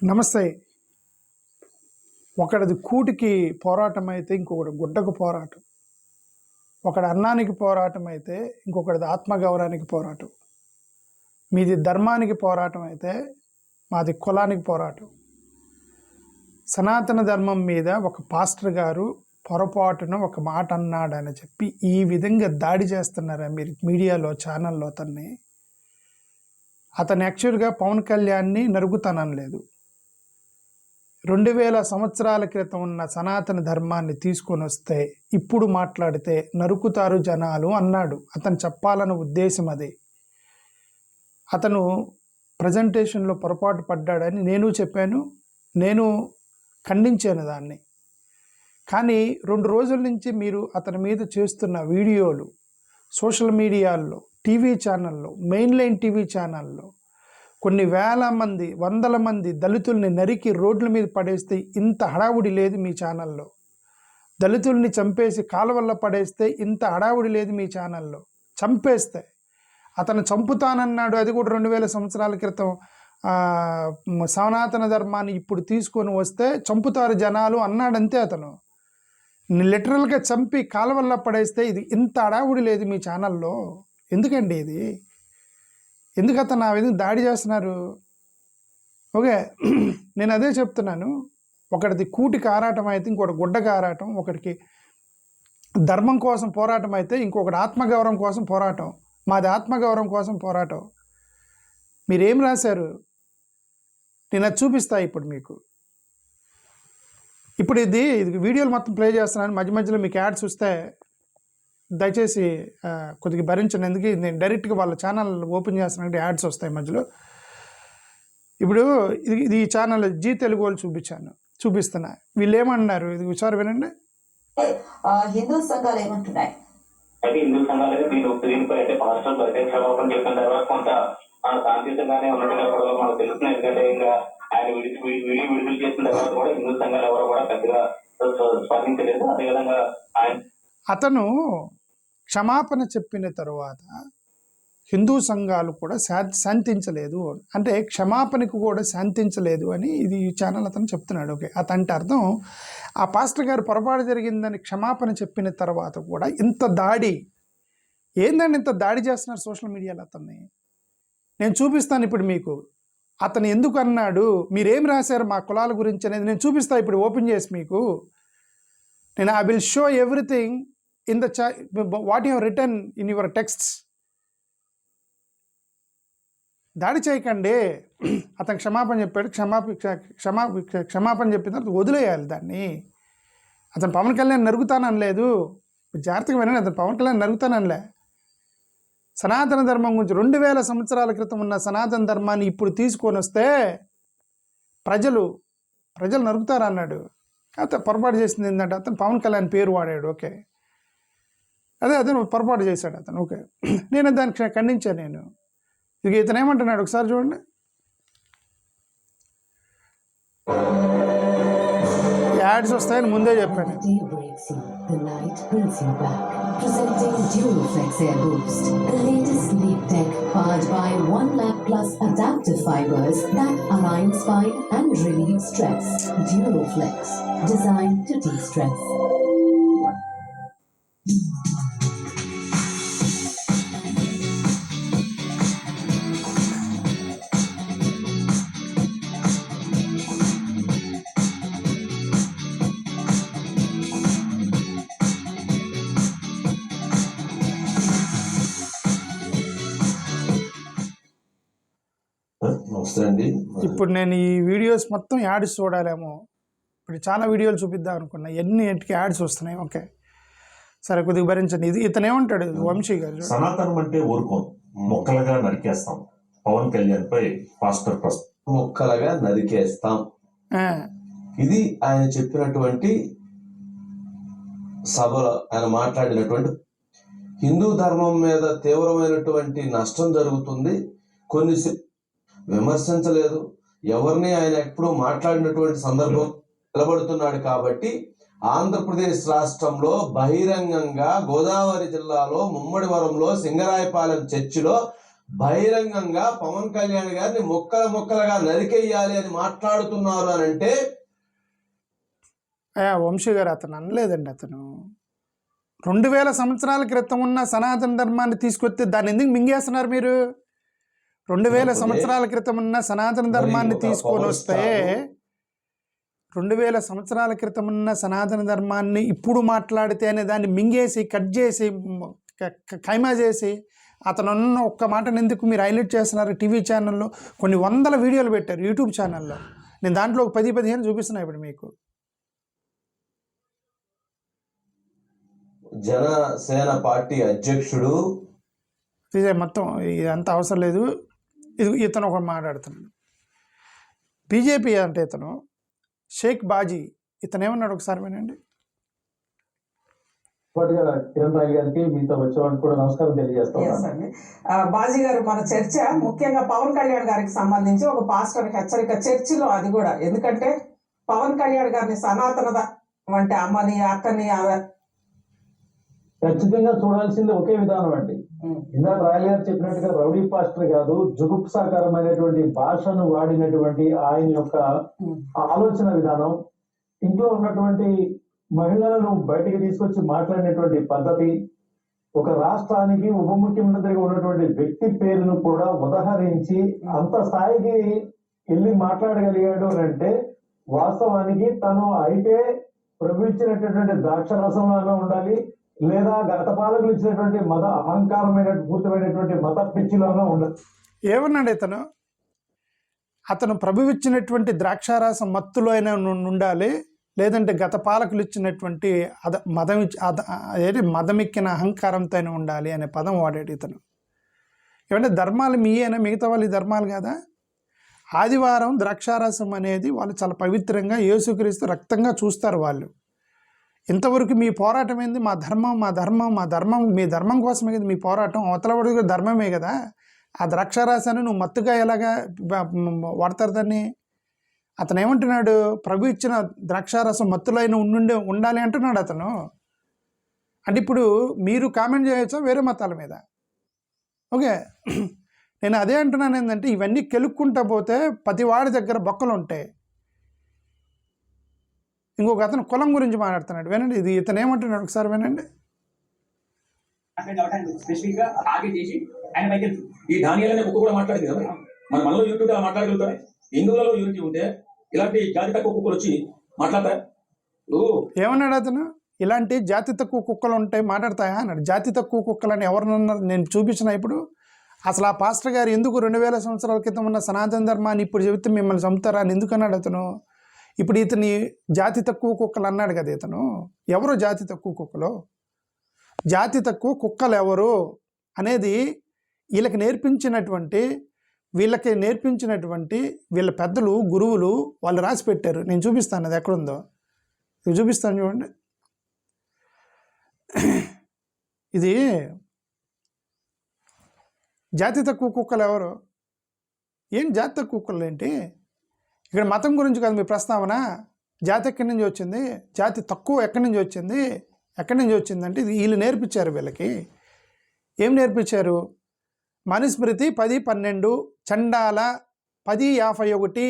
నమస్తే. ఒకడిది కూటికి పోరాటం అయితే ఇంకొకటి గుడ్డకు పోరాటం. ఒకడి అన్నానికి పోరాటం అయితే ఇంకొకటిది ఆత్మగౌరవానికి పోరాటం. మీది ధర్మానికి పోరాటం అయితే మాది కులానికి పోరాటం. సనాతన ధర్మం మీద ఒక పాస్టర్ గారు పొరపాటున ఒక మాట అన్నాడని చెప్పి ఈ విధంగా దాడి చేస్తున్నారా మీరు మీడియాలో, ఛానల్లో అతను యాక్చువల్గా పవన్ కళ్యాణ్ని నరుగుతానలేదు. 2000 సంవత్సరాల క్రితం ఉన్న సనాతన ధర్మాన్ని తీసుకొని వస్తే ఇప్పుడు మాట్లాడితే నరుకుతారు జనాలు అన్నాడు. అతను చెప్పాలన్న ఉద్దేశం అదే. అతను ప్రజెంటేషన్లో పొరపాటు పడ్డాడని నేను చెప్పాను, నేను ఖండించాను దాన్ని. కానీ 2 రోజుల నుంచి మీరు అతని మీద చేస్తున్న వీడియోలు సోషల్ మీడియాల్లో, టీవీ ఛానల్లో, మెయిన్లైన్ టీవీ ఛానల్లో కొన్ని వేల మంది, వందల మంది దళితుల్ని నరికి రోడ్ల మీద పడేస్తే ఇంత హడావుడి లేదు మీ ఛానల్లో. దళితుల్ని చంపేసి కాలువల్లో పడేస్తే ఇంత హడావుడి లేదు మీ ఛానల్లో. చంపేస్తే అతను చంపుతానన్నాడు, అది కూడా 2000 సంవత్సరాల క్రితం సనాతన ధర్మాన్ని ఇప్పుడు తీసుకొని వస్తే చంపుతారు జనాలు అన్నాడంతే. అతను లిటరల్గా చంపి కాలువల్లో పడేస్తే ఇది ఇంత హడావుడి లేదు మీ ఛానల్లో. ఎందుకండి ఇది? ఎందుకు అతను ఆ విధంగా దాడి చేస్తున్నారు? ఓకే, నేను అదే చెప్తున్నాను. ఒకటిది కూటికి ఆరాటం అయితే ఇంకొకటి గుడ్డకి ఆరాటం, ఒకటికి ధర్మం కోసం పోరాటం అయితే ఇంకొకటి ఆత్మగౌరవం కోసం పోరాటం. మాది ఆత్మగౌరవం కోసం పోరాటం. మీరేం రాశారు? నేను అది చూపిస్తా ఇప్పుడు మీకు. ఇప్పుడు ఇది వీడియోలు మొత్తం ప్లే చేస్తున్నాను. మధ్య మధ్యలో మీకు యాడ్స్ వస్తే దయచేసి కొద్దిగా భరించండి. ఎందుకు నేను డైరెక్ట్గా వాళ్ళ ఛానల్ ఓపెన్ చేస్తున్నానంటే యాడ్స్ వస్తాయి మధ్యలో. ఇప్పుడు ఇది ఈ ఛానల్ జీ తెలుగు వాళ్ళు చూపిస్తున్నా. వీళ్ళు ఏమన్నారు ఇది ఒకసారి వినండి. హిందూ సంఘాలు ఏమంటున్నాయి? హిందూ సంఘాలు దీనిపై అయితే పాస్టర్ క్షమాపణ చెప్పిన తర్వాత కొంత శాంతియుతంగానే ఉన్నట్టుగా మనకు తెలుస్తుంది. ఎందుకంటే ఇంకా ఆయన విడుదల చేసిన తర్వాత కూడా హిందూ సంఘాలు ఎవరు కూడా పెద్దగా స్పందించలేదు. అదేవిధంగా అతను క్షమాపణ చెప్పిన తరువాత హిందూ సంఘాలు కూడా శాంతించలేదు, అంటే క్షమాపణకు కూడా శాంతించలేదు అని ఇది ఈ ఛానల్ అతను చెప్తున్నాడు. ఓకే, అతనంటే అర్థం ఆ పాస్టర్ గారు పొరపాటు జరిగిందని క్షమాపణ చెప్పిన తర్వాత కూడా ఇంత దాడి ఏందండి? ఇంత దాడి చేస్తున్నారు సోషల్ మీడియాలో అతన్ని. నేను చూపిస్తాను ఇప్పుడు మీకు. అతను ఎందుకు అన్నాడు, మీరేం రాశారు మా కులాల గురించి అనేది నేను చూపిస్తాను ఇప్పుడు ఓపెన్ చేసి మీకు. నేను I will show everything in the what you have return in your texts. దాడి చేయకండి. అతను క్షమాపణ చెప్పాడు, క్షమాపణ చెప్పిన తర్వాత వదిలేయాలి దాన్ని. అతను పవన్ కళ్యాణ్ నరుగుతాననలేదు. జాగ్రత్తగా వినండి, అతను పవన్ కళ్యాణ్ నరుగుతాననిలే. సనాతన ధర్మం గురించి 2000 సంవత్సరాల క్రితం ఉన్న సనాతన ధర్మాన్ని ఇప్పుడు తీసుకొని వస్తే ప్రజలు నరుగుతారన్నాడు. అయితే పొరపాటు చేసింది ఏంటంటే అతను పవన్ కళ్యాణ్ పేరు వాడాడు. ఓకే, అతను పొరపాటు చేశాడు అతను. ఓకే, నేను దానికి ఖండించాను. నేను ఇక ఇతను ఏమంటున్నాడు ఒకసారి చూడండి. యాడ్స్ వస్తాయని ముందే చెప్పాను. The night brings you back. Presenting Duroflex Air Boost, the latest sleep tech powered by 1 lakh plus adaptive fibers that align spine and relieve stress. Duroflex, designed to de-stress. ఇప్పుడు నేను ఈ వీడియోస్ మొత్తం ads చూడాలేమో. ఇప్పుడు చాలా వీడియోలు చూపిద్దాం అనుకున్నా, ఎన్నిటికి ads వస్తున్నాయి. ఓకే, సరే కొద్దిగా భరించండి. ఇది ఇతను ఏమంటాడు వంశీ గారు, సనాతనం అంటే ఊరుకోం, మొక్కలుగా నరికేస్తాం. పవన్ కళ్యాణ్ పై పాస్టర్ మొక్కలుగా నరికేస్తాం. ఇది ఆయన చెప్పినటువంటి సభలో ఆయన మాట్లాడినటువంటి. హిందూ ధర్మం మీద తీవ్రమైనటువంటి నష్టం జరుగుతుంది. కొన్ని విమర్శించలేదు, ఎవరిని ఆయన ఎప్పుడు మాట్లాడినటువంటి సందర్భం నిలబడుతున్నాడు. కాబట్టి ఆంధ్రప్రదేశ్ రాష్ట్రంలో బహిరంగంగా గోదావరి జిల్లాలో ముమ్మడివరంలో సింగరాయపాలెం చర్చిలో బహిరంగంగా పవన్ కళ్యాణ్ గారిని ముక్కలుగా నరికేయాలి అని మాట్లాడుతున్నారు అని అంటే వంశీ గారు అతను అనలేదండి. అతను 2000 సంవత్సరాల క్రితం ఉన్న సనాతన ధర్మాన్ని తీసుకొస్తే దాన్ని ఎందుకు మింగేస్తున్నారు మీరు? 2000 సంవత్సరాల క్రితం ఉన్న సనాతన ధర్మాన్ని తీసుకొని వస్తే 2000 సంవత్సరాల క్రితం ఉన్న సనాతన ధర్మాన్ని ఇప్పుడు మాట్లాడితే అనే దాన్ని మింగేసి కట్ చేసి ఖైమా చేసి అతను అన్న ఒక్క మాటను ఎందుకు మీరు హైలైట్ చేస్తున్నారు? టీవీ ఛానల్లో కొన్ని వందల వీడియోలు పెట్టారు, యూట్యూబ్ ఛానల్లో. నేను దాంట్లో ఒక 10-15 చూపిస్తున్నా ఇప్పుడు మీకు. జనసేన పార్టీ అధ్యక్షుడు ఇదే మొత్తం ఇదంతా అవసరం లేదు. ఇతను ఒక మాట్లాడుతున్నాడు. బీజేపీ అంటే ఇతను షేక్ బాజీ, ఇతను ఏమన్నాడు ఒకసారి వినండి. కిరణ్ రాయ్ గారికి మీతో వచ్చేవాడికి కూడా నమస్కారం తెలియజేస్తాను. బాజీ గారు, మన చర్చ ముఖ్యంగా పవన్ కళ్యాణ్ గారికి సంబంధించి ఒక పాస్టర్ హెచ్చరిక చర్చిలో, అది కూడా ఎందుకంటే పవన్ కళ్యాణ్ గారిని సనాతనద అంటే అమ్మని అక్కని ఖచ్చితంగా చూడాల్సింది ఒకే విధానం అండి. ఇందాక రాయల్ గారు చెప్పినట్టుగా రౌడీ పాస్టర్ కాదు, జుగుప్సాకరమైనటువంటి భాషను వాడినటువంటి ఆయన యొక్క ఆలోచన విధానం, ఇంట్లో ఉన్నటువంటి మహిళలను బయటికి తీసుకొచ్చి మాట్లాడినటువంటి పద్ధతి, ఒక రాష్ట్రానికి ఉప ముఖ్యమంత్రిగా ఉన్నటువంటి వ్యక్తి పేరును కూడా ఉదహరించి అంత స్థాయికి వెళ్ళి మాట్లాడగలిగాడు అని అంటే వాస్తవానికి తను అయితే ప్రభు ఇచ్చినటువంటి ద్రాక్షరసంలో ఉండాలి, లేదా గత పాలకులు ఇచ్చినటువంటి మత అహంకారమైన పూర్తమైనటువంటి మత పిచ్చిలోనూ ఉండాలి. ఏమన్నాడు ఇతను? అతను ప్రభు ఇచ్చినటువంటి ద్రాక్షారసం మత్తులో అయినా ఉండాలి, లేదంటే గత పాలకులు ఇచ్చినటువంటి మదమెక్కిన అహంకారంతో ఉండాలి అనే పదం వాడాడు ఇతను. ఏమంటే ధర్మాలు మీయేనా? మిగతా వాళ్ళు ధర్మాలు కదా. ఆదివారం ద్రాక్షారసం అనేది వాళ్ళు చాలా పవిత్రంగా యేసుక్రీస్తు రక్తంగా చూస్తారు వాళ్ళు. ఇంతవరకు మీ పోరాటం ఏంది? మా ధర్మం మా ధర్మం మా ధర్మం, మీ ధర్మం కోసమే కదా మీ పోరాటం. అవతలవాడు కూడా ధర్మమే కదా. ఆ ద్రాక్షారసాన్ని నువ్వు మత్తుగా ఎలాగా వాడతారు దాన్ని? అతను ఏమంటున్నాడు? ప్రభు ఇచ్చిన ద్రాక్షారసం మత్తులో అయినా ఉండాలి అంటున్నాడు అతను. అంటే ఇప్పుడు మీరు కామెంట్ చేయొచ్చా వేరే మతాల మీద? ఓకే, నేను అదే అంటున్నాను. ఏంటంటే ఇవన్నీ కెలుక్కుంటా పోతే ప్రతి వాడి దగ్గర బొక్కలు ఉంటాయి. ఇంకొక అతను కులం గురించి మాట్లాడుతున్నాడు, వినండి. ఇది ఇతను ఏమంటున్నాడు ఒకసారి వినండి. స్పెసిఫిక్గా టార్గెట్ చేసి ఆయన పైకి ఈ ధాన్యాలనే కుక్క కూడా మాట్లాడింది కదా. మనలో యూనిటీ మాట్లాడగలుగుతాయి. హిందువులలో యూనిటీ ఉంటే ఇలాంటి జాతి తక్కువ కుక్కలు వచ్చి మాట్లాడతాయి. ఏమన్నాడు అతను? ఇలాంటి జాతి తక్కువ కుక్కలు ఉంటాయి మాట్లాడతాయా అన్నాడు. జాతి తక్కువ కుక్కలని ఎవరినన్నారు? నేను చూపించిన ఇప్పుడు అసలు ఆ పాస్టర్ గారు ఎందుకు 2000 సంవత్సరాల క్రితం ఉన్న సనాతన ధర్మాన్ని ఇప్పుడు చెబితే మిమ్మల్ని చంపుతారా అని ఎందుకు అన్నాడు అతను? ఇప్పుడు ఇతని జాతి తక్కువ కుక్కలు అన్నాడు కదా ఇతను. ఎవరు జాతి తక్కువ కుక్కలు? జాతి తక్కువ కుక్కలు ఎవరు అనేది వీళ్ళకి నేర్పించినటువంటి వీళ్ళ పెద్దలు, గురువులు వాళ్ళు రాసి పెట్టారు. నేను చూపిస్తాను, అది ఎక్కడుందో ఇది చూపిస్తాను చూడండి. ఇది జాతి తక్కువ కుక్కలు ఎవరు? ఏం జాతి తక్కువ కుక్కలు ఏంటి? ఇక్కడ మతం గురించి కాదు మీ ప్రస్తావన. జాతి ఎక్కడి నుంచి వచ్చింది? జాతి తక్కువ ఎక్కడి నుంచి వచ్చింది? అంటే ఇది వీళ్ళు నేర్పించారు. వీళ్ళకి ఏం నేర్పించారు? మనుస్మృతి 10:12, చండాల 10:51,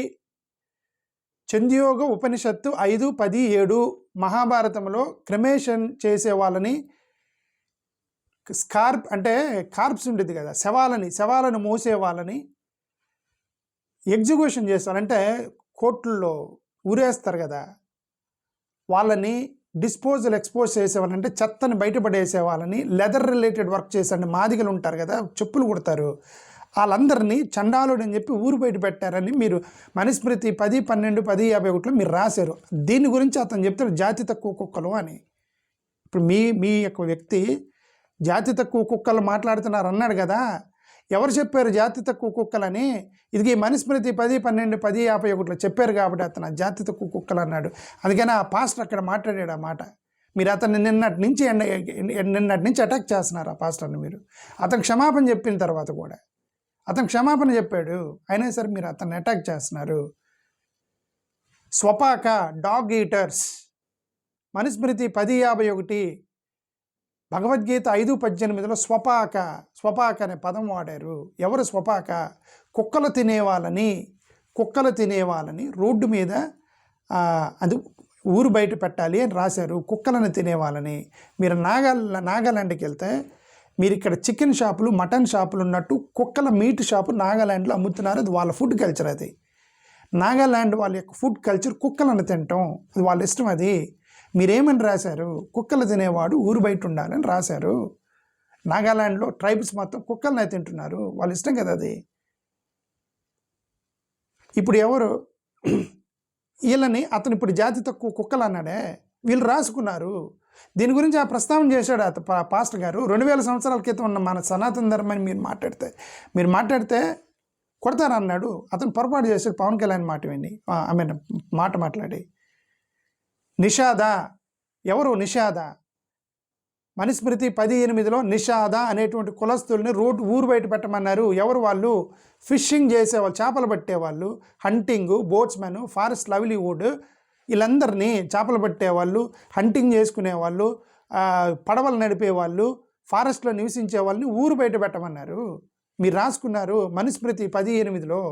చంద్యోగ ఉపనిషత్తు 5:17, మహాభారతంలో క్రమేషన్ చేసే వాళ్ళని కార్ప్స్ ఉండేది కదా, శవాలను మోసే వాళ్ళని ఎగ్జిక్యూషన్ చేస్తారంటే కోర్టుల్లో ఊరేస్తారు కదా, వాళ్ళని ఎక్స్పోజ్ చేసేవాళ్ళంటే చెత్తని బయటపడేసే వాళ్ళని, లెదర్ రిలేటెడ్ వర్క్ చేసే మాదిగలు ఉంటారు కదా, చెప్పులు కుడతారు, వాళ్ళందరినీ చండాలుడు అని చెప్పి ఊరు బయట పెట్టారని మీరు మనుస్మృతి 10:12, 10:51లో మీరు రాశారు. దీని గురించి అతను చెప్తారు జాతి తక్కువ కుక్కలు అని. ఇప్పుడు మీ యొక్క వ్యక్తి జాతి తక్కువ కుక్కలు మాట్లాడుతున్నారు అన్నాడు కదా. ఎవరు చెప్పారు జాతి తక్కువ కుక్కలని? ఇది మనుస్మృతి 10:12, 10:51లో చెప్పారు కాబట్టి అతను జాతి తక్కువ కుక్కలు అన్నాడు. అందుకని ఆ పాస్టర్ అక్కడ మాట్లాడాడు ఆ మాట. మీరు అతన్ని నిన్నటి నుంచి అటాక్ చేస్తున్నారు ఆ పాస్టర్ని. మీరు అతను క్షమాపణ చెప్పిన తర్వాత కూడా అతను క్షమాపణ చెప్పాడు, అయినా సరే మీరు అతన్ని అటాక్ చేస్తున్నారు. స్వపాక డాగ్ ఈటర్స్, మనుస్మృతి 10:51 భగవద్గీత 5:18లో స్వపాక అనే పదం వాడారు. ఎవరు స్వపాక? కుక్కలు తినేవాళ్ళని రోడ్డు మీద అది ఊరు బయట పెట్టాలి అని రాశారు. కుక్కలను తినేవాళ్ళని. మీరు నాగాలాండ్కి వెళ్తే మీరు ఇక్కడ చికెన్ షాపులు, మటన్ షాపులు ఉన్నట్టు కుక్కల మీట్ షాపు నాగాలాండ్లో అమ్ముతున్నారు. అది వాళ్ళ ఫుడ్ కల్చర్. అది నాగాలాండ్ వాళ్ళ యొక్క ఫుడ్ కల్చర్ కుక్కలను తినటం, అది వాళ్ళ ఇష్టం. అది మీరేమని రాశారు? కుక్కలు తినేవాడు ఊరు బయట ఉండాలని రాశారు. నాగాలాండ్లో ట్రైబ్స్ మొత్తం కుక్కలనే తింటున్నారు, వాళ్ళ ఇష్టం కదా అది. ఇప్పుడు ఎవరు వీళ్ళని అతను ఇప్పుడు జాతి తక్కువ కుక్కలు అన్నాడే, వీళ్ళు రాసుకున్నారు. దీని గురించి ఆ ప్రస్తావన చేశాడు పాస్టర్ గారు. 2000 సంవత్సరాల క్రితం ఉన్న మన సనాతన ధర్మాన్ని మీరు మాట్లాడితే కొడతారన్నాడు. అతను పొరపాటు చేశాడు. పవన్ కళ్యాణ్ మాట మాట్లాడి నిషాద. ఎవరు నిషాద? మనుస్మృతి 10:8లో నిషాద అనేటువంటి కులస్తుల్ని ఊరు బయట పెట్టమన్నారు. ఎవరు వాళ్ళు? ఫిషింగ్ చేసేవాళ్ళు, చేపలు పట్టేవాళ్ళు, హంటింగ్, బోట్స్మెన్, ఫారెస్ట్ లైవ్లీవుడ్, వీళ్ళందరినీ చేపలు పట్టేవాళ్ళు, హంటింగ్ చేసుకునేవాళ్ళు, పడవలు నడిపేవాళ్ళు, ఫారెస్ట్లో నివసించే వాళ్ళని ఊరు బయట పెట్టమన్నారు. మీరు రాసుకున్నారు మనుస్మృతి 10:8లో.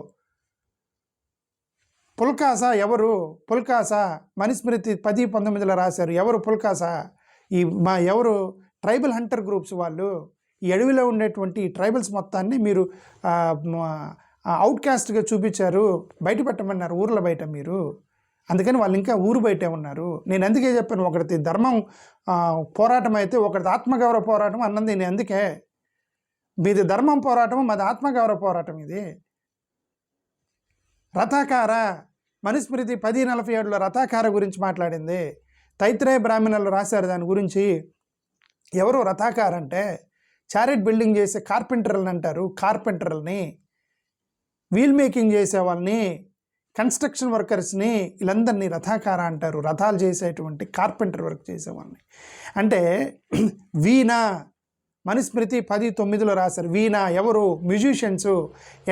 పుల్కాస ఎవరు? పుల్కాస మనుస్మృతి 10:19లో రాశారు. ఎవరు పుల్కాస? ఎవరు? ట్రైబల్ హంటర్ గ్రూప్స్ వాళ్ళు. ఈ అడవిలో ఉండేటువంటి ట్రైబల్స్ మొత్తాన్ని మీరు అవుట్కాస్ట్గా చూపించారు, బయట పెట్టమన్నారు ఊర్ల బయట మీరు. అందుకని వాళ్ళు ఇంకా ఊరు బయటే ఉన్నారు. నేను అందుకే చెప్పాను, ఒకటి ధర్మం పోరాటం అయితే ఒకటి ఆత్మగౌరవ పోరాటం అన్నది. నేను అందుకే మీది ధర్మం పోరాటం, మాది ఆత్మగౌరవ పోరాటం. ఇది రథాకార మనుస్మృతి 10:47లో రథాకార గురించి మాట్లాడింది. తైత్రేయ బ్రాహ్మణులు రాశారు దాని గురించి. ఎవరు రథాకార అంటే? చారిట్ బిల్డింగ్ చేసే కార్పెంటర్లని అంటారు. కార్పెంటర్లని, వీల్ మేకింగ్ చేసే వాళ్ళని, కన్స్ట్రక్షన్ వర్కర్స్ని, వీళ్ళందరినీ రథాకార అంటారు. రథాలు చేసేటువంటి కార్పెంటర్ వర్క్ చేసేవాళ్ళని. అంటే వీణా మనుస్మృతి 10:9లో రాశారు. వీణా ఎవరు? మ్యూజిషియన్స్,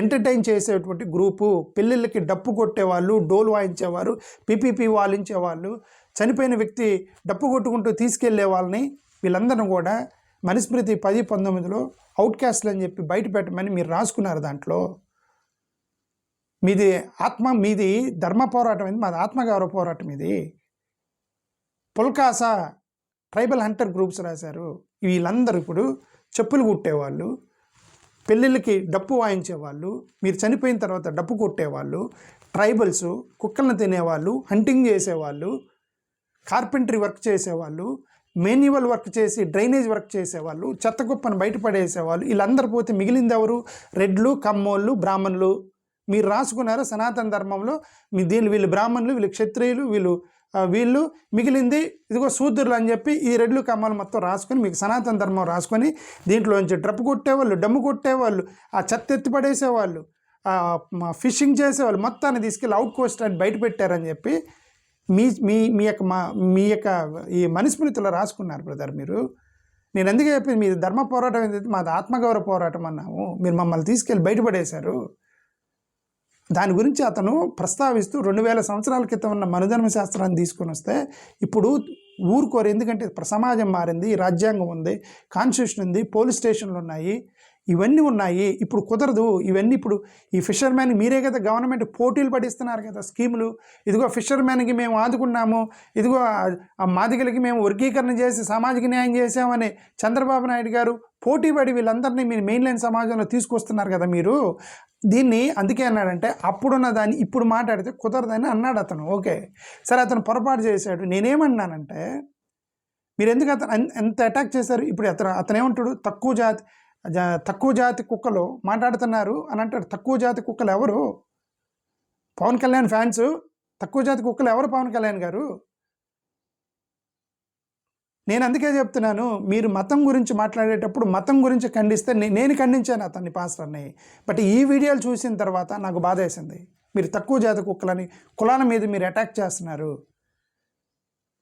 ఎంటర్టైన్ చేసేటువంటి గ్రూపు. పెళ్ళిళ్ళకి డప్పు కొట్టేవాళ్ళు, డోలు వాయించేవారు, పిపిపి వాయించేవాళ్ళు, చనిపోయిన వ్యక్తి డప్పు కొట్టుకుంటూ తీసుకెళ్లే వాళ్ళని, వీళ్ళందరూ కూడా మనుస్మృతి 10:19లో అవుట్కాస్ట్లు అని చెప్పి బయట పెట్టమని మీరు రాసుకున్నారు. దాంట్లో మీది ధర్మ పోరాటం, ఇది మాది ఆత్మగౌరవ పోరాటం. ఇది పుల్కాస ట్రైబల్ హంటర్ గ్రూప్స్ రాశారు. వీళ్ళందరూ ఇప్పుడు చెప్పులు కుట్టేవాళ్ళు, పెళ్ళిళ్ళకి డప్పు వాయించేవాళ్ళు, మీరు చనిపోయిన తర్వాత డప్పు కొట్టేవాళ్ళు, ట్రైబల్స్, కుక్కలను తినేవాళ్ళు, హంటింగ్ చేసేవాళ్ళు, కార్పెంటరీ వర్క్ చేసేవాళ్ళు, మాన్యువల్ వర్క్ చేసి డ్రైనేజ్ వర్క్ చేసేవాళ్ళు, చెత్త కుప్పను బయటపడేసేవాళ్ళు. వీళ్ళందరూ పోతే మిగిలింది ఎవరు? రెడ్లు, కమ్మోళ్ళు, బ్రాహ్మణులు. మీరు రాసుకున్నారు సనాతన ధర్మంలో వీళ్ళు బ్రాహ్మణులు, వీళ్ళు క్షత్రియులు, వీళ్ళు మిగిలింది ఇదిగో శూద్రులు అని చెప్పి ఈ రెడ్లు కమ్మలు మొత్తం రాసుకొని మీకు సనాతన ధర్మం రాసుకొని దీంట్లోంచి డ్రప్పు కొట్టేవాళ్ళు, డమ్ము కొట్టేవాళ్ళు, ఆ చెత్త ఎత్తిపడేసేవాళ్ళు, ఫిషింగ్ చేసేవాళ్ళు మొత్తాన్ని తీసుకెళ్ళి అవుట్ కోస్ట్ అని బయట పెట్టారని చెప్పి మీ యొక్క ఈ మనుస్మృతిలో రాసుకున్నారు బ్రదర్ మీరు. నేను అందుకే చెప్పి మీ ధర్మ పోరాటం ఏంటంటే మాది ఆత్మగౌరవ పోరాటం అన్నాము. మీరు మమ్మల్ని తీసుకెళ్ళి బయటపడేశారు. దాని గురించి అతను ప్రస్తావిస్తూ 2000 సంవత్సరాల క్రితం ఉన్న మనుధర్మ శాస్త్రాన్ని తీసుకొని వస్తే ఇప్పుడు ఊరుకోరు. ఎందుకంటే సమాజం మారింది, రాజ్యాంగం ఉంది, కాన్స్టిట్యూషన్ ఉంది, పోలీస్ స్టేషన్లు ఉన్నాయి, ఇవన్నీ ఉన్నాయి. ఇప్పుడు కుదరదు ఇవన్నీ. ఇప్పుడు ఈ ఫిషర్మ్యాన్ మీరే కదా గవర్నమెంట్ పోటీలు పడిస్తున్నారు కదా స్కీములు. ఇదిగో ఫిషర్మ్యాన్కి మేము ఆదుకున్నాము, ఇదిగో ఆ మాదిగలకి మేము వర్గీకరణ చేసి సామాజిక న్యాయం చేసామని చంద్రబాబు నాయుడు గారు పోటీ పడి వీళ్ళందరినీ మీరు మెయిన్ లైన్ సమాజంలో తీసుకొస్తున్నారు కదా మీరు. దీన్ని అందుకే అన్నాడంటే అప్పుడున్న దాన్ని ఇప్పుడు మాట్లాడితే కుదరదని అన్నాడు అతను. ఓకే సరే, అతను పొరపాటు చేశాడు. నేనేమన్నానంటే మీరు ఎందుకు ఎంత అటాక్ చేశారు? ఇప్పుడు అతను ఏమంటాడు? తక్కువ జాతి కుక్కలు మాట్లాడుతున్నారు అని అంటాడు. తక్కువ జాతి కుక్కలు ఎవరు? పవన్ కళ్యాణ్ ఫ్యాన్స్. తక్కువ జాతి కుక్కలు ఎవరు? పవన్ కళ్యాణ్ గారు. నేను అందుకే చెప్తున్నాను, మీరు మతం గురించి మాట్లాడేటప్పుడు మతం గురించి ఖండిస్తే నేను ఖండించాను అతన్ని, పాస్టర్ని. బట్ ఈ వీడియోలు చూసిన తర్వాత నాకు బాధ వేసింది. మీరు తక్కువ జాతి కుక్కలని కులాల మీద మీరు అటాక్ చేస్తున్నారు.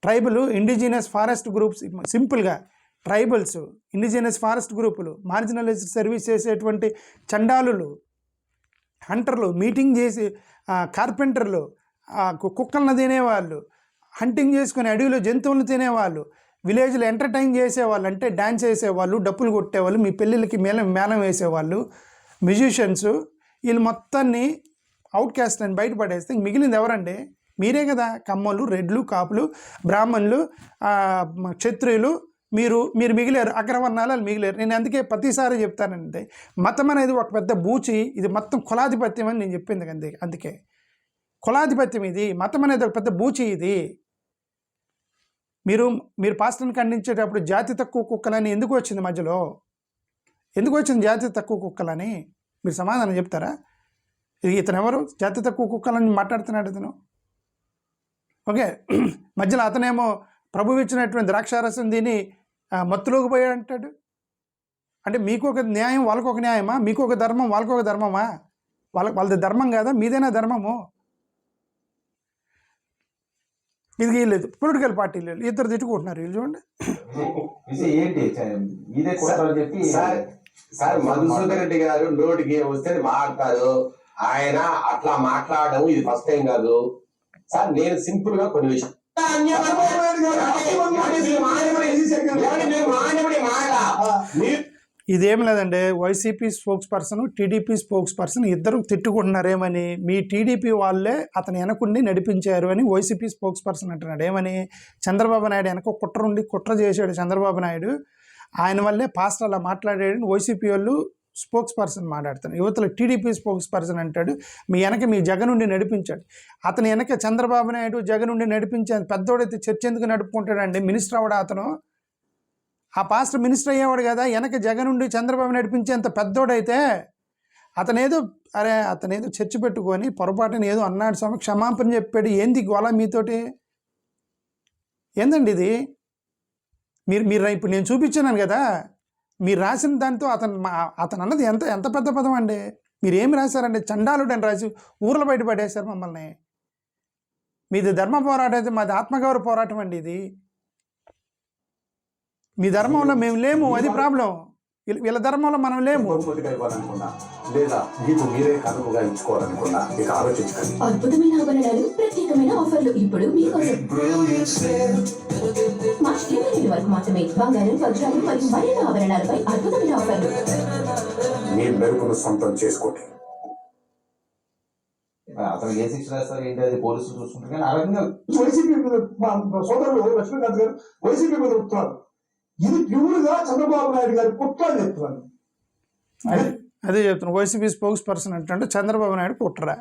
ట్రైబల్ ఇండిజినస్ ఫారెస్ట్ గ్రూప్స్, సింపుల్గా ట్రైబల్స్, ఇండిజినస్ ఫారెస్ట్ గ్రూపులు, మార్జినలైజ్డ్ సర్వీస్ చేసేటువంటి చండాలులు, హంటర్లు, మీటింగ్ చేసి కార్పెంటర్లు, కుక్కలను తినేవాళ్ళు, హంటింగ్ చేసుకుని అడవిలో జంతువులను తినేవాళ్ళు, విలేజ్లో ఎంటర్టైన్ చేసేవాళ్ళు, అంటే డ్యాన్స్ వేసేవాళ్ళు, డప్పులు కొట్టేవాళ్ళు, మీ పెళ్ళిళ్ళకి మేళం వేసేవాళ్ళు, మ్యూజిషియన్స్, వీళ్ళు మొత్తాన్ని అవుట్ క్యాస్ట్ అని బయటపడేస్తే మిగిలింది ఎవరండి? మీరే కదా. కమ్మలు, రెడ్లు, కాపులు, బ్రాహ్మణులు, క్షత్రియులు, మీరు మిగిలారు. అగ్రవర్ణాలు వాళ్ళు మిగిలారు. నేను అందుకే ప్రతిసారి చెప్తానంటే మతం అనేది ఒక పెద్ద బూచి, ఇది మొత్తం కులాధిపత్యం అని నేను చెప్పింది. అందుకే కులాధిపత్యం ఇది. మతం అనేది ఒక పెద్ద బూచి. ఇది మీరు పాస్టర్ని ఖండించేటప్పుడు జాతి తక్కువ కుక్కలని ఎందుకు వచ్చింది మధ్యలో? ఎందుకు వచ్చింది జాతి తక్కువ కుక్కలని? మీరు సమాధానం చెప్తారా? ఇతను ఎవరు జాతి తక్కువ కుక్కలని మాట్లాడుతున్నాడు ఇతను? ఓకే, మధ్యలో అతనేమో ప్రభువు ఇచ్చినటువంటి ద్రాక్షారసం దీని మత్తులోకి పోయాడు అంటాడు. అంటే మీకు ఒక న్యాయం, వాళ్ళకు ఒక న్యాయమా? మీకు ఒక ధర్మం, వాళ్ళకు ఒక ధర్మమా? వాళ్ళది ధర్మం కాదా? మీదైనా ధర్మము. ఇది లేదు. పొలిటికల్ పార్టీలు ఇద్దరు తిట్టుకుంటున్నారు. వీళ్ళు చూడండి. సార్ మధుసూదన్ రెడ్డి గారు నోటికి వస్తే మాట్లాడతారు. ఆయన అట్లా మాట్లాడడం ఇది ఫస్ట్ టైం కాదు సార్. నేను సింపుల్ గా కొన్ని విషయం ఇదేం లేదండి. YCP spokes person, TDP spokes person ఇద్దరు తిట్టుకుంటున్నారేమని, మీ టీడీపీ వాళ్ళే అతను వెనకుండి నడిపించారు అని వైసీపీ స్పోక్స్ పర్సన్ అంటున్నాడు. ఏమని? చంద్రబాబు నాయుడు వెనక కుట్ర చేశాడు చంద్రబాబు నాయుడు, ఆయన వల్లే పాస్టర్ అలా మాట్లాడాడు. వైసీపీ వాళ్ళు స్పోక్స్ పర్సన్ మాట్లాడుతాను. యువతలో టీడీపీ స్పోక్స్ పర్సన్ అంటాడు మీ వెనక మీ జగన్ నుండి నడిపించాడు. అతని వెనక చంద్రబాబు నాయుడు జగన్ నుండి నడిపించే పెద్దోడైతే చర్చ ఎందుకు నడుపుకుంటాడండి? మినిస్టర్ అవడా అతను? ఆ పాస్టర్ మినిస్టర్ అయ్యేవాడు కదా. వెనక జగన్ నుండి చంద్రబాబు నడిపించేంత పెద్దోడైతే అతనేదో చర్చ పెట్టుకొని పొరపాటున ఏదో అన్నాడు, స్వామి క్షమాపణ చెప్పాడు. ఏంది గోళ మీతోటి? ఏందండి ఇది? మీరు ఇప్పుడు నేను చూపించాను కదా, మీరు రాసిన దాంతో అతను అన్నది ఎంత పెద్ద పదం అండి. మీరు ఏమి రాశారండి? చండాలుడు అని రాసి ఊర్లో బయట పడేశారు మమ్మల్ని. మీది ధర్మ పోరాటం అయితే మాది ఆత్మగౌరవ పోరాటం అండి. ఇది మీ ధర్మంలో మేము లేము, అది ప్రాబ్లం. వీళ్ళ ధర్మంలో మనం లేము. అద్భుతమైన ఆభరణాలు, ప్రత్యేకమైన ఆఫర్లు ఇప్పుడు మీకోసం. మార్చి 22 వరకు మాత్రమే బంగారం, వజ్రాలు మరియు మరెన్నో ఆభరణాలపై అద్భుతమైన ఆఫర్లు. మీ మెరుగును సొంతం చేసుకోండి. అతను ఏ శిక్ష రాస్తారు ఏంటి అది పోలీసులు చూసుకుంటారు. కానీ ఆ రకంగా వైసీపీ సోదరులు లక్ష్మీకాంత్ గారు వైసీపీ మీద చెప్తున్నారు. ఇది ప్యూర్గా చంద్రబాబు నాయుడు గారి కుట్ర అని చెప్తున్నారు. అదే చెప్తున్నాను. వైసీపీ స్పోక్స్ పర్సన్ అంటే చంద్రబాబు నాయుడు కుట్ర,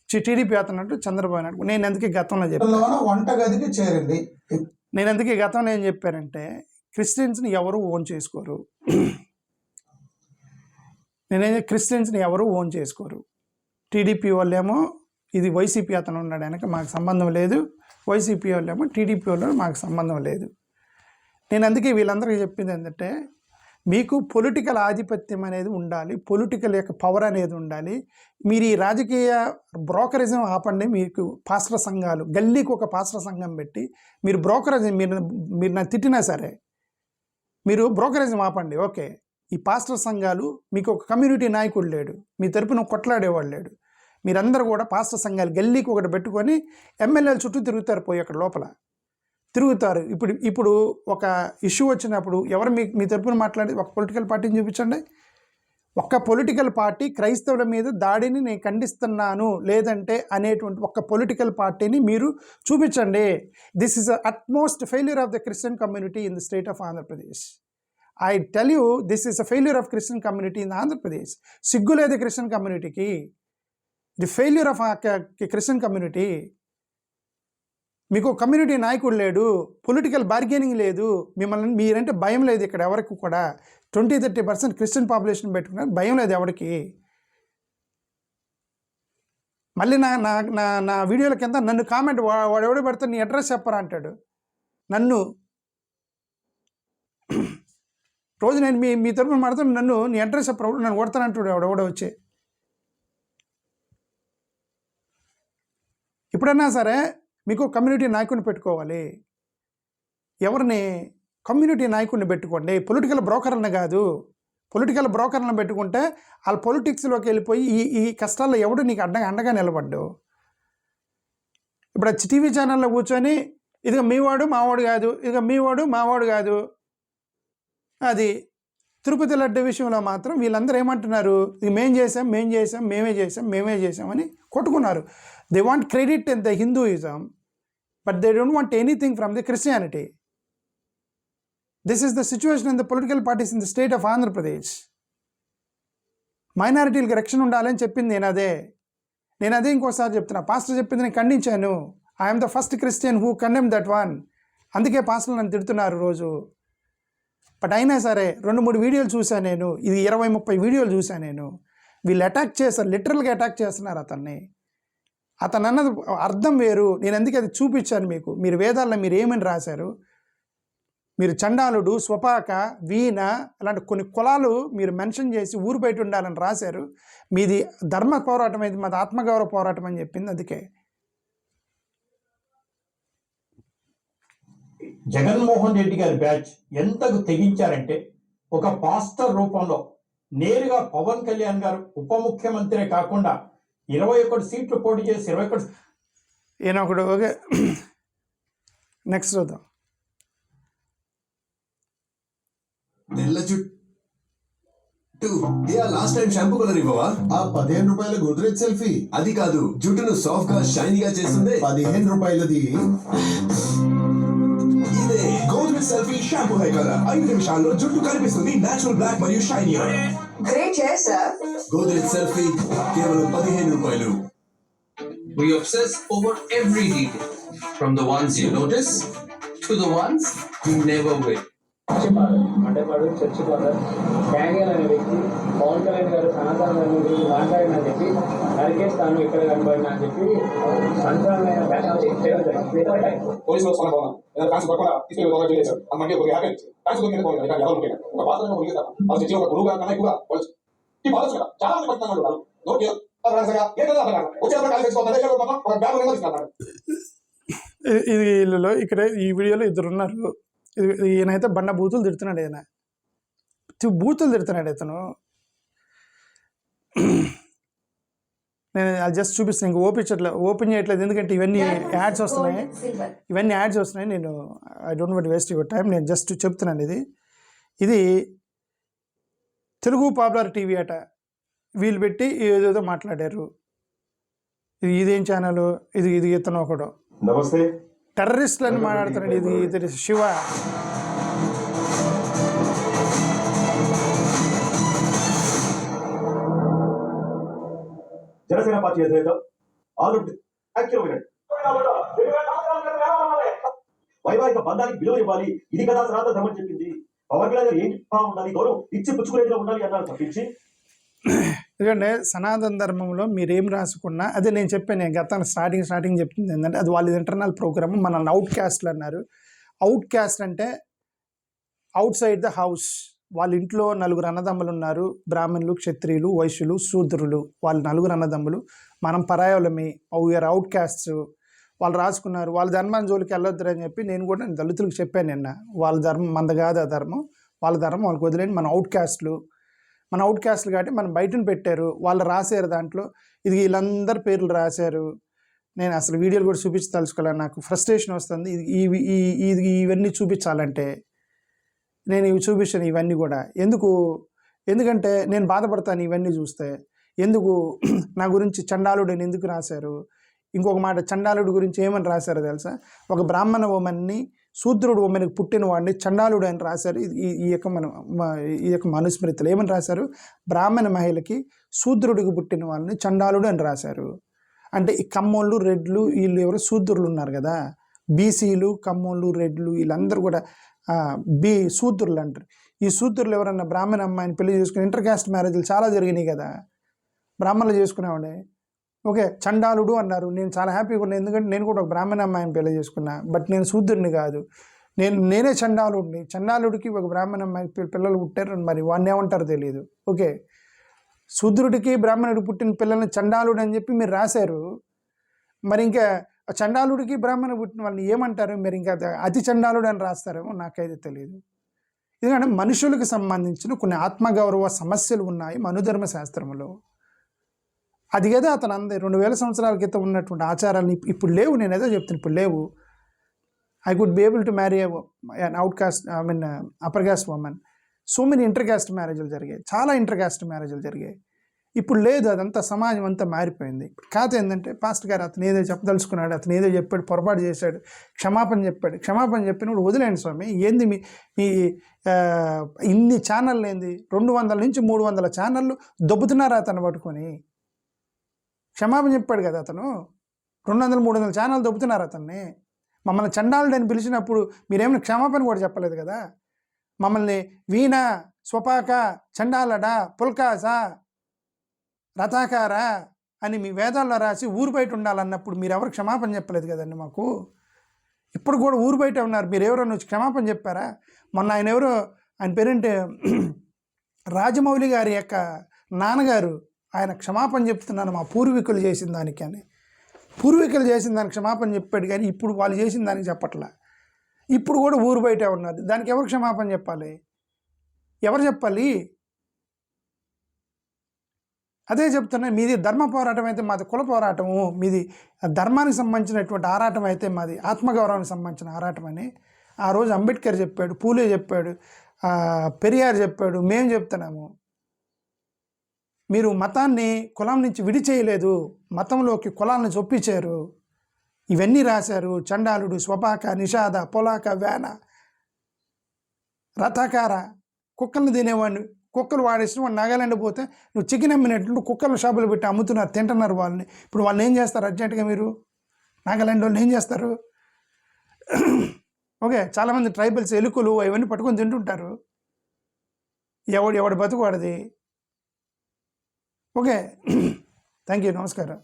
టీడీపీ అతనంటూ చంద్రబాబు నాయుడు. నేను అందుకే గతంలో చెప్పాను, వంటగదికి చేరింది. నేను అందుకే గతంలో ఏం చెప్పానంటే క్రిస్టియన్స్ని ఎవరు ఓన్ చేసుకోరు. క్రిస్టియన్స్ని ఎవరు ఓన్ చేసుకోరు. టీడీపీ వాళ్ళేమో ఇది వైసీపీ అతను ఉన్నాడు వెనక మాకు సంబంధం లేదు, వైసీపీ వాళ్ళేమో టీడీపీ వాళ్ళు మాకు సంబంధం లేదు. నేను అందుకే వీళ్ళందరికీ చెప్పింది ఏంటంటే మీకు పొలిటికల్ ఆధిపత్యం అనేది ఉండాలి, పొలిటికల్ యొక్క పవర్ అనేది ఉండాలి. మీరు ఈ రాజకీయ బ్రోకరిజం ఆపండి. మీకు పాస్టర్ సంఘాలు, గల్లీకి ఒక పాస్టర్ సంఘం పెట్టి మీరు బ్రోకరిజం, మీరు నా తిట్టినా సరే మీరు బ్రోకరిజం ఆపండి. ఓకే, ఈ పాస్టర్ సంఘాలు మీకు ఒక కమ్యూనిటీ నాయకుడు లేడు, మీ తరపున కొట్లాడేవాడు లేడు. మీరందరూ కూడా పాస్టర్ సంఘాలు గల్లీకి ఒకటి పెట్టుకొని ఎమ్మెల్యేల చుట్టూ తిరుగుతారు, పోయి అక్కడ లోపల తిరుగుతారు. ఇప్పుడు ఒక ఇష్యూ వచ్చినప్పుడు ఎవరు మీ తరపున మాట్లాడి ఒక పొలిటికల్ పార్టీని చూపించండి. ఒక్క పొలిటికల్ పార్టీ క్రైస్తవుల మీద దాడిని నేను ఖండిస్తున్నాను లేదంటే అనేటువంటి ఒక్క పొలిటికల్ పార్టీని మీరు చూపించండి. This is utmost failure of the Christian community in the state of Andhra Pradesh. I tell you this is a failure of Christian community in Andhra Pradesh. సిగ్గు లేదు క్రిస్టియన్ కమ్యూనిటీకి. The failure of Christian community. మీకు కమ్యూనిటీ నాయకుడు లేడు, political bargaining లేదు, మిమ్మల్ని మీరంటే భయం లేదు. ఇక్కడ ఎవరికి కూడా 20-30% క్రిస్టియన్ పాపులేషన్ పెట్టుకున్నారు, భయం లేదు ఎవరికి. మళ్ళీ నా వీడియోల కింద నన్ను కామెంట్ వాడు ఎవడో పెడతాడు, నీ అడ్రస్ చెప్పరా అంటాడు నన్ను. రోజు నేను మీ తరపున మాట్లాడుతాను, నన్ను నీ అడ్రస్ చెప్పరా, నన్ను కొడతానంటాడు ఎవడెవడో వచ్చి. ఇప్పుడన్నా సరే మీకు కమ్యూనిటీ నాయకుడిని పెట్టుకోవాలి. ఎవరిని? కమ్యూనిటీ నాయకుడిని పెట్టుకోండి. పొలిటికల్ బ్రోకర్ని కాదు. పొలిటికల్ బ్రోకర్లను పెట్టుకుంటే వాళ్ళ పొలిటిక్స్లోకి వెళ్ళిపోయి ఈ కష్టాల్లో ఎవడు నీకు అండగా నిలబడ్డు. ఇప్పుడు టీవీ ఛానల్లో కూర్చొని ఇదిగో మీవాడు మావాడు కాదు, ఇదిగో మీవాడు మావాడు కాదు. అది తిరుపతి లడ్డు విషయంలో మాత్రం వీళ్ళందరూ ఏమంటున్నారు, ఇది మేమే చేసాం అని కొట్టుకున్నారు. They want credit in the Hinduism, but they don't want anything from the Christianity. This is the situation in the political parties in the state of Andhra Pradesh. మైనారిటీలకు రక్షణ ఉండాలని చెప్పింది నేను అదే ఇంకోసారి చెప్తున్నా. పాస్టర్ చెప్పింది నేను ఖండించాను. I'm the first Christian who condemn that one. అందుకే పాస్టర్లు నన్ను తిడుతున్నారు రోజు. బట్ అయినా సరే 2-3 వీడియోలు చూశాను నేను, ఇది 20-30 వీడియోలు చూశాను నేను. వీళ్ళు అటాక్ చేస్తారు, లిటరల్గా అటాక్ చేస్తున్నారు అతన్ని. అతను అన్నది అర్థం వేరు. నేను అందుకే అది చూపించాను మీకు. మీరు వేదాల్లో మీరు ఏమని రాశారు, మీరు చండాలుడు, స్వపాక, వీణ అలాంటి కొన్ని కులాలు మీరు మెన్షన్ చేసి ఊరు బయట ఉండాలని రాశారు. మీది ధర్మ పోరాటం అయితే మాది ఆత్మగౌరవ పోరాటం అని చెప్పింది. అందుకే జగన్మోహన్ రెడ్డి గారి బ్యాచ్ ఎంతకు తెగించారంటే ఒక పాస్టర్ రూపంలో నేరుగా పవన్ కళ్యాణ్ గారు ఉప ముఖ్యమంత్రే కాకుండా 21 సీట్లు పోటీ చేసి 21 ఈయన ఒకడు. ఓకే, నెక్స్ట్ చూద్దాం. తెల్ల జుట్టు లాస్ట్ టైం షాంపూ కలర్ ఇవ్వవా? ఆ 15 రూపాయల గోద్రేజ్ సెల్ఫీ అది కాదు, జుట్టును సాఫ్ట్ గా షైనీగా చేస్తుంది 15 రూపాయలది. ఇదే Godrej selfie shampoo high colour. 5 నిమిషాల్లో జుట్టు కనిపిస్తుంది నేచురల్ బ్లాక్ మరియు shiny. Great chair sir. Godrej selfie కేవలం 15 రూపాయలు. We obsess over every detail, from the ones you notice to the ones you never will. అంటే చర్చి ఫాదర్ డానియల్ అనే వ్యక్తి పవన్ కళ్యాణ్ గారు సనాతన ధర్మం గురించి మాట్లాడినని చెప్పి నరికేస్తాను ఇక్కడ కనబడినా అని చెప్పి సంచలనమైన ఇది వీళ్ళలో ఇక్కడ ఈ వీడియోలో 2 ఉన్నారు. ఈయనైతే బండ బూతులు తిడుతున్నాడు. బూతులు తిడుతున్నాడు ఇతను. నేను అది జస్ట్ చూపిస్తాను, ఇంక ఓపెన్ చేయట్లేదు ఎందుకంటే ఇవన్నీ యాడ్స్ వస్తున్నాయి. నేను I don't want waste your time. నేను జస్ట్ చెప్తున్నాను. ఇది తెలుగు పాపులర్ టీవీ అట. వీళ్ళు పెట్టి ఏదేదో మాట్లాడారు. ఇదేం ఛానల్? ఇది ఇతను ఒకడు నమస్తే టెర్రరిస్టులు అని మాట్లాడుతున్నాడు. ఇది శివ. జనసేన పార్టీ అధినేత వైవాహిక బంధానికి విలువ ఇవ్వాలి, ఇది కదా సనాతన ధర్మం చెప్పింది. పవన్ కళ్యాణ్ గారు ఏం చెప్తా ఉండాలి, గౌరవం ఇచ్చి పుచ్చుకునేదిగా ఉండాలి అన్నారు తప్పించి. ఎందుకంటే సనాతన ధర్మంలో మీరేం రాసుకున్నా అదే నేను చెప్పాను. నేను గత స్టార్టింగ్ చెప్తుంది ఏంటంటే అది వాళ్ళ ఇంటర్నల్ ప్రోగ్రామ్. మనల్ని అవుట్ క్యాస్ట్లు అన్నారు. అవుట్ క్యాస్ట్ అంటే అవుట్ సైడ్ ద హౌస్. వాళ్ళ ఇంట్లో 4 అన్నదమ్ములు ఉన్నారు. బ్రాహ్మణులు, క్షత్రియులు, వైశ్యులు, శూద్రులు. వాళ్ళు 4 అన్నదమ్ములు. మనం పరాయోళమి, వీఆర్ అవుట్ క్యాస్ట్స్. వాళ్ళు రాసుకున్నారు. వాళ్ళ ధర్మాన్ని జోలికి వెళ్ళొద్దు అని చెప్పి నేను కూడా దళితులకు చెప్పాను నిన్న. వాళ్ళ ధర్మం మంద కాదు, ఆ ధర్మం వాళ్ళ ధర్మం వాళ్ళకి వదిలేండి. మన అవుట్ క్యాస్ట్లు కాబట్టి మనం బయటను పెట్టారు. వాళ్ళు రాశారు దాంట్లో. ఇది వీళ్ళందరి పేర్లు రాశారు. నేను అసలు వీడియోలు కూడా చూపించి తలుచుకోలేను. నాకు ఫ్రస్ట్రేషన్ వస్తుంది. ఇవన్నీ చూపించాలంటే నేను ఇవి చూపించాను. ఇవన్నీ కూడా ఎందుకంటే నేను బాధపడతాను ఇవన్నీ చూస్తే. నా గురించి చండాలుడు అని ఎందుకు రాశారు? ఇంకొక మాట, చండాలుడు గురించి ఏమని రాశారో తెలుసా? ఒక బ్రాహ్మణ ఉమెన్ని, శూద్రుడు ఉమెన్కి పుట్టిన వాడిని చండాలుడు అని రాశారు. ఈ యొక్క మనుస్మృతులు ఏమని రాశారు? బ్రాహ్మణ మహిళకి శూద్రుడికి పుట్టిన వాళ్ళని చండాలుడు అని రాశారు. అంటే ఈ కమ్మోళ్ళు, రెడ్లు, వీళ్ళు ఎవరు శూద్రులు ఉన్నారు కదా, బీసీలు, కమ్మోళ్ళు, రెడ్లు వీళ్ళందరూ కూడా శూద్రులు అంటారు. ఈ శూద్రులు ఎవరన్నా బ్రాహ్మణ అమ్మాయిని పెళ్లి చేసుకుని ఇంటర్ కాస్ట్ మ్యారేజ్లు చాలా జరిగినాయి కదా, బ్రాహ్మణులు చేసుకునేవాడే. ఓకే, చండాలుడు అన్నారు. నేను చాలా హ్యాపీగా ఉన్నాను, ఎందుకంటే నేను కూడా ఒక బ్రాహ్మణ అమ్మాయిని పెళ్లి చేసుకున్నా. బట్ నేను శూద్రుడిని కాదు, నేనే చండాలుడిని. చండాలుడికి ఒక బ్రాహ్మణ అమ్మాయి పిల్లలు పుట్టారు, మరి వాడిని ఏమంటారో తెలియదు. ఓకే, శూద్రుడికి బ్రాహ్మణుడికి పుట్టిన పిల్లల్ని చండాలుడు అని చెప్పి మీరు రాశారు. మరి ఇంకా చండాలుడికి బ్రాహ్మణుడు పుట్టిన వాళ్ళని ఏమంటారు? మీరు ఇంకా అతి చండాలుడు అని రాస్తారేమో, నాకైతే తెలియదు. ఎందుకంటే మనుషులకు సంబంధించిన కొన్ని ఆత్మగౌరవ సమస్యలు ఉన్నాయి మనుధర్మ శాస్త్రంలో. అది కదా అతను 2000 సంవత్సరాల క్రితం ఉన్నటువంటి ఆచారాలు ఇప్పుడు లేవు. నేను ఏదో చెప్తాను, ఇప్పుడు లేవు. I could be able to marry an outcast, upper caste woman. So many inter caste మ్యారేజ్లు జరిగాయి, చాలా ఇంటర్ క్యాస్ట్ మ్యారేజ్లు జరిగాయి. ఇప్పుడు లేదు, అదంతా సమాజం అంతా మారిపోయింది. కాదు ఏంటంటే పాస్టర్ గారు అతను ఏదో చెప్పదలుచుకున్నాడు, అతను ఏదో చెప్పాడు, పొరపాటు చేశాడు, క్షమాపణ చెప్పినప్పుడు వదిలేండి స్వామి. ఏంది మీ ఇన్ని ఛానళ్ళు ఏంది, 200 నుంచి 300 ఛానళ్ళు దొబ్బుతున్నారా అతను పట్టుకొని? క్షమాపణ చెప్పాడు కదా అతను, 200-300 ఛానల్ దొబ్బుతున్నారు అతన్ని. మమ్మల్ని చండాలుడని పిలిచినప్పుడు మీరేమైనా క్షమాపణ కూడా చెప్పలేదు కదా. మమ్మల్ని వీణ, స్వపాక, చండాలడ, పుల్కాస, రథాకార అని మీ వేదాల్లో రాసి ఊరు బయట ఉండాలన్నప్పుడు మీరు ఎవరు క్షమాపణ చెప్పలేదు కదండి మాకు. ఇప్పుడు కూడా ఊరు బయట ఉన్నారు, మీరు ఎవరైనా వచ్చి క్షమాపణ చెప్పారా? మొన్న ఆయన పేరేంటి, రాజమౌళి గారి యొక్క నాన్నగారు ఆయన క్షమాపణ చెప్తున్నాను మా పూర్వీకులు చేసిన దానికి అని. పూర్వీకులు చేసిన దానికి క్షమాపణ చెప్పాడు, కానీ ఇప్పుడు వాళ్ళు చేసిన దానికి చెప్పట్లా. ఇప్పుడు కూడా ఊరు బయట ఉన్నారు, దానికి ఎవరు క్షమాపణ చెప్పాలి? ఎవరు చెప్పాలి? అదే చెప్తున్నా, మీది ధర్మ పోరాటం అయితే మాది కుల పోరాటము, మీది ధర్మానికి సంబంధించినటువంటి ఆరాటం అయితే మాది ఆత్మగౌరవానికి సంబంధించిన ఆరాటం అని ఆ రోజు అంబేద్కర్ చెప్పాడు, పూలే చెప్పాడు, పెరియార్ చెప్పాడు, మేము చెప్తున్నాము. మీరు మతాన్ని కులం నుంచి విడిచేయలేదు, మతంలోకి కులాలను చొప్పించారు. ఇవన్నీ రాశారు. చండాలుడు, స్వపాక, నిషాద, పొలాక, వేన, రథాకార, కుక్కలను తినేవాడిని. కుక్కలు వాడేసిన వాడు నాగాలాండ్ పోతే నువ్వు చికెన్ అమ్మినట్లు కుక్కల షాపులు పెట్టి అమ్ముతున్నారు, తింటున్నారు వాళ్ళని. ఇప్పుడు వాళ్ళని ఏం చేస్తారు అర్జెంటుగా? మీరు నాగాలాండ్ వాళ్ళని ఏం చేస్తారు? ఓకే, చాలామంది ట్రైబల్స్ ఎలుకలు ఇవన్నీ పట్టుకొని తింటుంటారు. ఎవడి బతుకు వాడిది. ఓకే, థ్యాంక్ యూ, నమస్కారం.